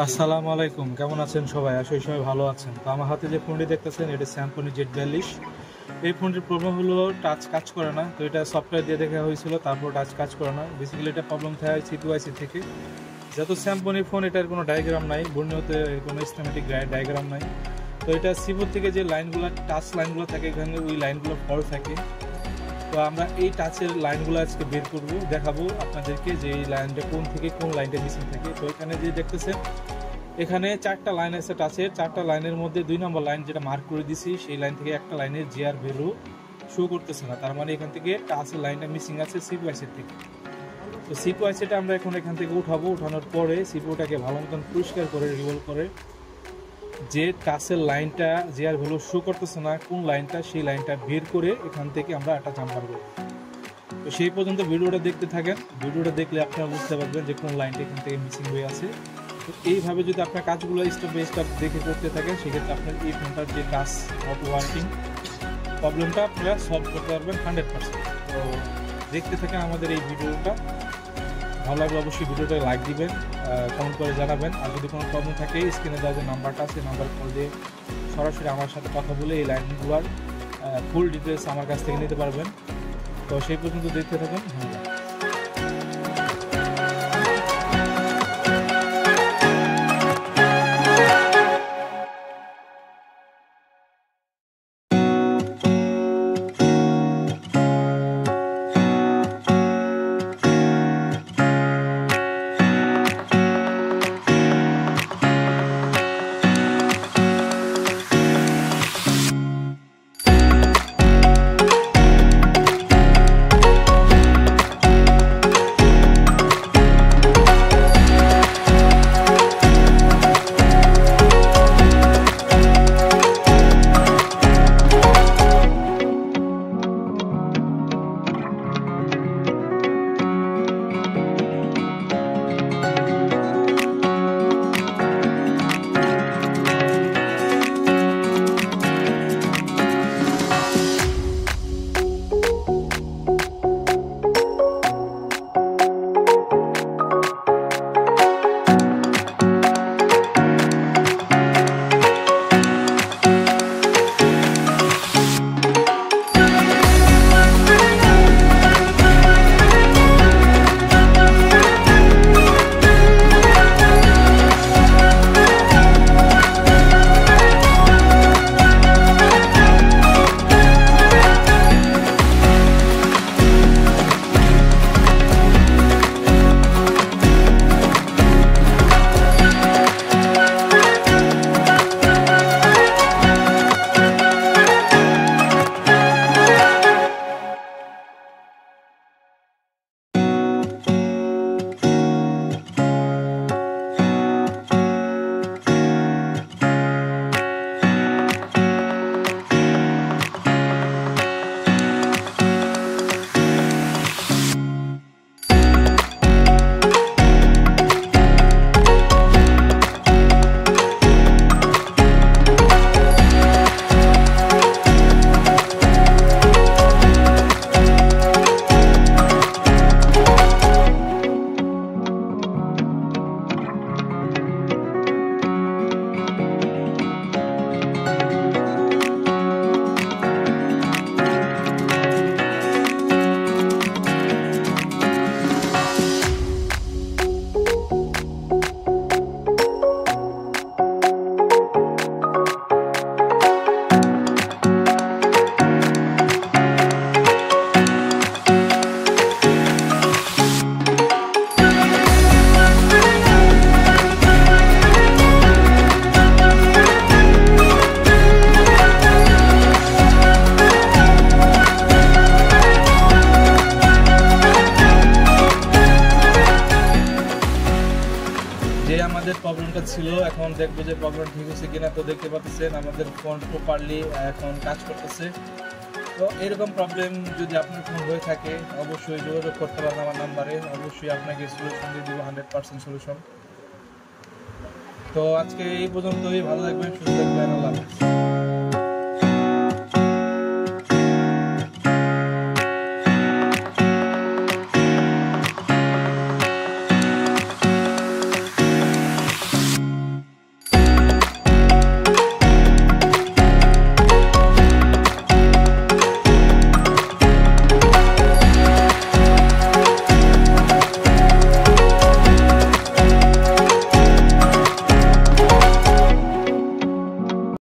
আসসালামু আলাইকুম, কেমন আছেন সবাই? আসলে সবাই ভালো আছেন। তো আমার হাতে যে ফোনটি দেখতেছেন এটা স্যামসং Z42। এই ফোনটির প্রবলেম হলো টাচ কাজ করে না। তো এটা সফটওয়্যার দিয়ে দেখা হয়েছিল, তারপর টাচ কাজ করে না। বেসিক্যালি এটা প্রবলেম থাকে CPU থেকে। যেহেতু স্যামসং ফোন, এটার কোনো ডায়াগ্রাম নাই, বর্ণিওতে কোনো সিস্টেমেটিক ডায়াগ্রাম নাই। তো এটা সিপোর থেকে যে লাইনগুলো, টাচ লাইনগুলো থাকে, এখানে ওই লাইনগুলো ফল্ট থাকে। তো আমরা এই টাচের লাইনগুলো আজকে বের করব, দেখাবো আপনাদেরকে যে এই লাইনটা কোন থেকে কোন লাইনটা মিসিং থাকে। তো এখানে যে দেখতেছেন, এখানে 4টা লাইন আছে টাচের। 4টা লাইনের মধ্যে 2 নম্বর লাইন যেটা মার্ক করে দিছি, সেই লাইন থেকে একটা লাইনের জিআর ভ্যালু শো করতেছে না। তার মানে এখান থেকে টাচের লাইনটা মিসিং আছে সিপিইউসি থেকে। তো সিপিইউসিটা আমরা এখন এখান থেকে উঠাবো। উঠানোর পরে সিপিইউটাকে ভালো মতন পরিষ্কার করে রিভলভ করে যে টাচের লাইনটা জিআর ভ্যালু শো করতেছে না কোন লাইনটা, সেই লাইনটা বের করে এখান থেকে আমরা একটা জাম্পার করব। তো সেই পর্যন্ত ভিডিওটা দেখতে থাকেন। ভিডিওটা দেখলে আপনারা বুঝতে পারবেন যে কোন লাইনটা এখান থেকে মিসিং হয়ে আছে। তো এইভাবে যদি আপনার কাজগুলো স্টেপ বাই স্টেপ দেখে করতে থাকেন, সেক্ষেত্রে আপনার এই ফোনটার যে টাচ নট ওয়ার্কিং প্রবলেমটা আপনারা সলভ করতে পারবেন 100%। তো দেখতে থাকেন আমাদের এই ভিডিওটা। ভালো লাগলে অবশ্যই ভিডিওটা লাইক দিবেন, কমেন্ট করে জানাবেন। আর যদি কোনো প্রবলেম থাকে, স্ক্রিনে দেওয়া যে নাম্বারটা আছে, নাম্বার কল দিয়ে সরাসরি আমার সাথে কথা বলে এই লাইনগুলোর ফুল ডিটেলস আমার কাছ থেকে নিতে পারবেন। তো সেই পর্যন্ত দেখতে থাকুন। ধন্যবাদ। যে আমাদের প্রবলেমটা ছিল, এখন দেখবো যে প্রবলেম ঠিক হচ্ছে কিনা। তো দেখতে পাচ্ছেন আমাদের ফোন প্রপারলি এখন কাজ করতেছে। তো এরকম প্রবলেম যদি আপনার ফোন হয়ে থাকে, অবশ্যই যোগাযোগ করতে পারেন আমার নাম্বারে। অবশ্যই আপনাকে সলিউশন দিয়ে দিব, 100% সলিউশন। তো আজকে এই পর্যন্তই। ভালো থাকবেন, সুস্থ থাকবেন। আল্লাহ হাফেজ।